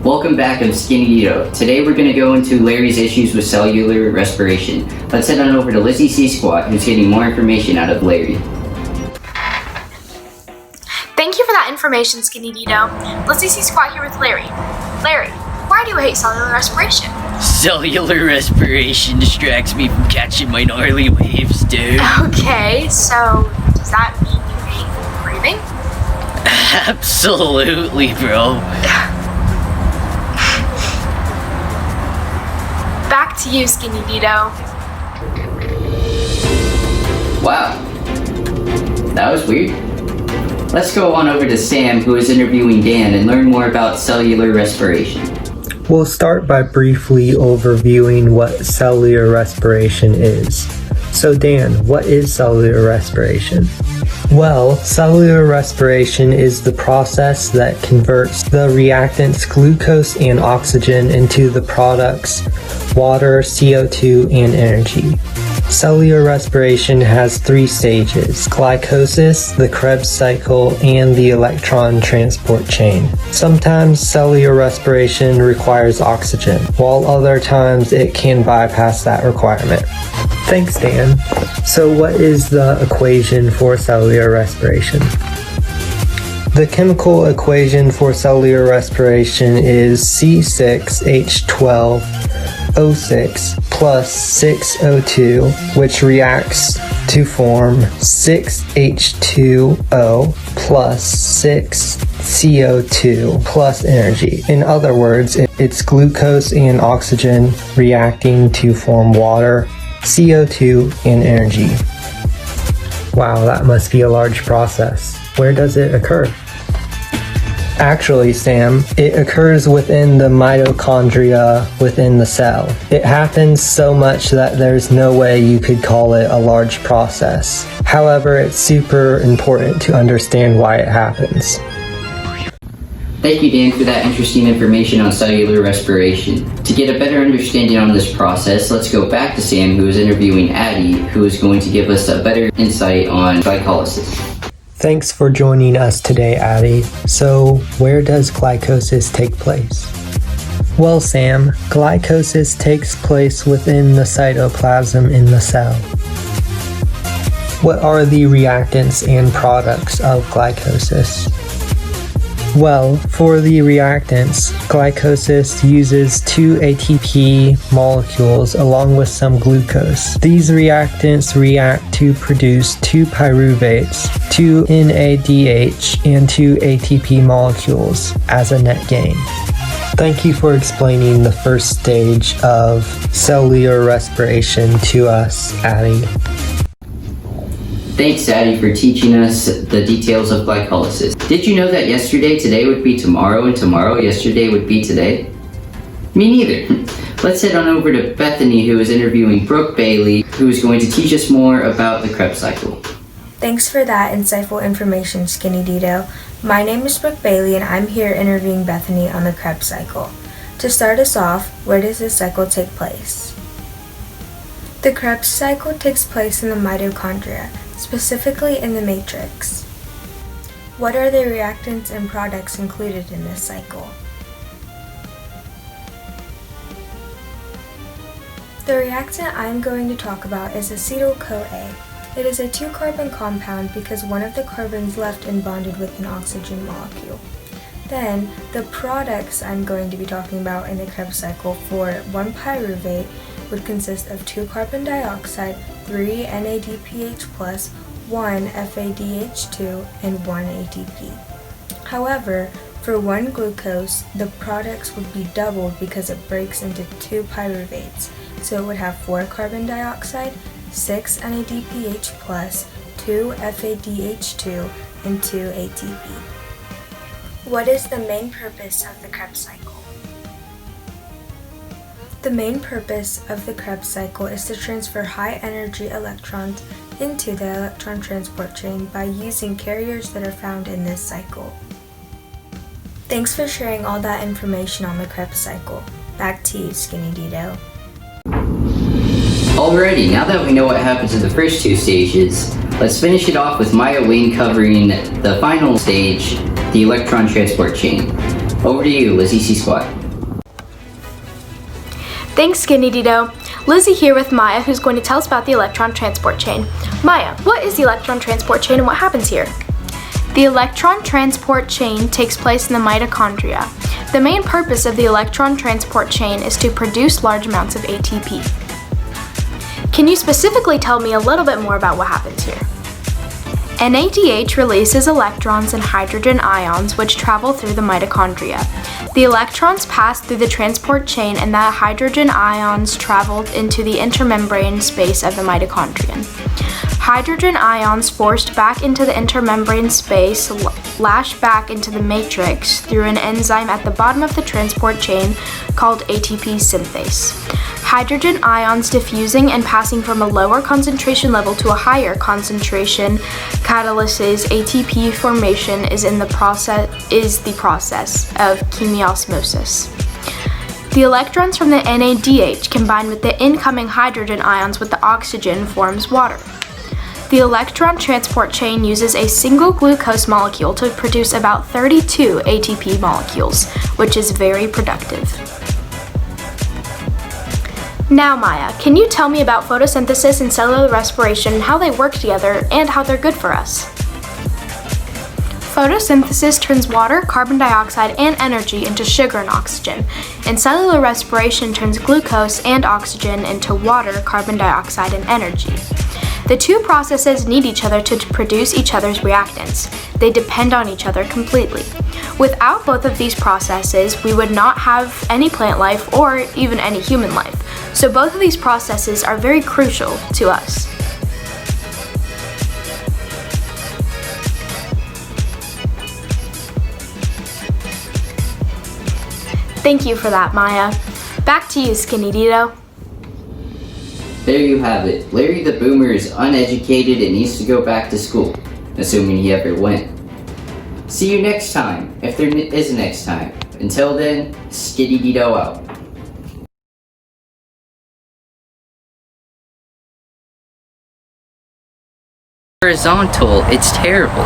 Welcome back, I'm Skinny Dito. Today we're going to go into Larry's issues with cellular respiration. Let's head on over to Lizzie C. Squat, who's getting more information out of Larry. Thank you for that information, Skinny Dito. Lizzie C. Squat here with Larry. Larry, why do you hate cellular respiration? Cellular respiration distracts me from catching my gnarly waves, dude. Okay, so does that mean you hate breathing? Absolutely, bro. Back to you, Skinny Dito. Wow, that was weird. Let's go on over to Sam, who is interviewing Dan, and learn more about cellular respiration. We'll start by briefly overviewing what cellular respiration is. So Dan, what is cellular respiration? Well, cellular respiration is the process that converts the reactants glucose and oxygen into the products water, CO2, and energy. Cellular respiration has 3 stages: glycolysis, the Krebs cycle, and the electron transport chain. Sometimes cellular respiration requires oxygen, while other times it can bypass that requirement. Thanks, Dan. So what is the equation for cellular respiration? The chemical equation for cellular respiration is C6H12O6 plus 6O2, which reacts to form 6H2O plus 6CO2 plus energy. In other words, it's glucose and oxygen reacting to form water, CO2, and energy. Wow, that must be a large process. Where does it occur? Actually, Sam, it occurs within the mitochondria within the cell. It happens so much that there's no way you could call it a large process. However, it's super important to understand why it happens. Thank you, Dan, for that interesting information on cellular respiration. To get a better understanding on this process, let's go back to Sam, who is interviewing Addie, who is going to give us a better insight on glycolysis. Thanks for joining us today, Addie. So, where does glycolysis take place? Well, Sam, glycolysis takes place within the cytoplasm in the cell. What are the reactants and products of glycolysis? Well, for the reactants, glycolysis uses 2 ATP molecules along with some glucose. These reactants react to produce 2 pyruvates, 2 NADH, and 2 ATP molecules as a net gain. Thank you for explaining the first stage of cellular respiration to us, Addie. Thanks, Addie, for teaching us the details of glycolysis. Did you know that yesterday, today would be tomorrow, and tomorrow, yesterday would be today? Me neither. Let's head on over to Bethany, who is interviewing Brooke Bailey, who is going to teach us more about the Krebs cycle. Thanks for that insightful information, Skinny Dito. My name is Brooke Bailey, and I'm here interviewing Bethany on the Krebs cycle. To start us off, where does this cycle take place? The Krebs cycle takes place in the mitochondria, specifically in the matrix. What are the reactants and products included in this cycle? The reactant I'm going to talk about is acetyl-CoA. It is a 2-carbon compound because one of the carbons left and bonded with an oxygen molecule. Then, the products I'm going to be talking about in the Krebs cycle for 1 pyruvate would consist of 2 carbon dioxide, 3 NADPH+, 1 FADH2, and 1 ATP. However, for 1 glucose, the products would be doubled because it breaks into 2 pyruvates, so it would have 4 carbon dioxide, 6 NADPH+, 2 FADH2, and 2 ATP. What is the main purpose of the Krebs cycle? The main purpose of the Krebs cycle is to transfer high-energy electrons into the electron transport chain by using carriers that are found in this cycle. Thanks for sharing all that information on the Krebs cycle. Back to you, Skinny Dito. Alrighty, now that we know what happens in the first 2 stages, let's finish it off with Maya Wing covering the final stage, the electron transport chain. Over to you, Lizzie C. Squat. Thanks, Skinny Dito. Lizzie here with Maya, who's going to tell us about the electron transport chain. Maya, what is the electron transport chain and what happens here? The electron transport chain takes place in the mitochondria. The main purpose of the electron transport chain is to produce large amounts of ATP. Can you specifically tell me a little bit more about what happens here? NADH releases electrons and hydrogen ions which travel through the mitochondria. The electrons pass through the transport chain and the hydrogen ions travel into the intermembrane space of the mitochondrion. Hydrogen ions forced back into the intermembrane space lash back into the matrix through an enzyme at the bottom of the transport chain called ATP synthase. Hydrogen ions diffusing and passing from a lower concentration level to a higher concentration catalyzes ATP formation is the process of chemiosmosis. The electrons from the NADH combine with the incoming hydrogen ions with the oxygen forms water. The electron transport chain uses a single glucose molecule to produce about 32 ATP molecules, which is very productive. Now, Maya, can you tell me about photosynthesis and cellular respiration and how they work together and how they're good for us? Photosynthesis turns water, carbon dioxide, and energy into sugar and oxygen, and cellular respiration turns glucose and oxygen into water, carbon dioxide, and energy. The two processes need each other to produce each other's reactants. They depend on each other completely. Without both of these processes, we would not have any plant life or even any human life. So both of these processes are very crucial to us. Thank you for that, Maya. Back to you, Skinny Dito. There you have it. Larry the Boomer is uneducated and needs to go back to school, assuming he ever went. See you next time, if there is a next time. Until then, Skitty Dito out. Horizontal, it's terrible.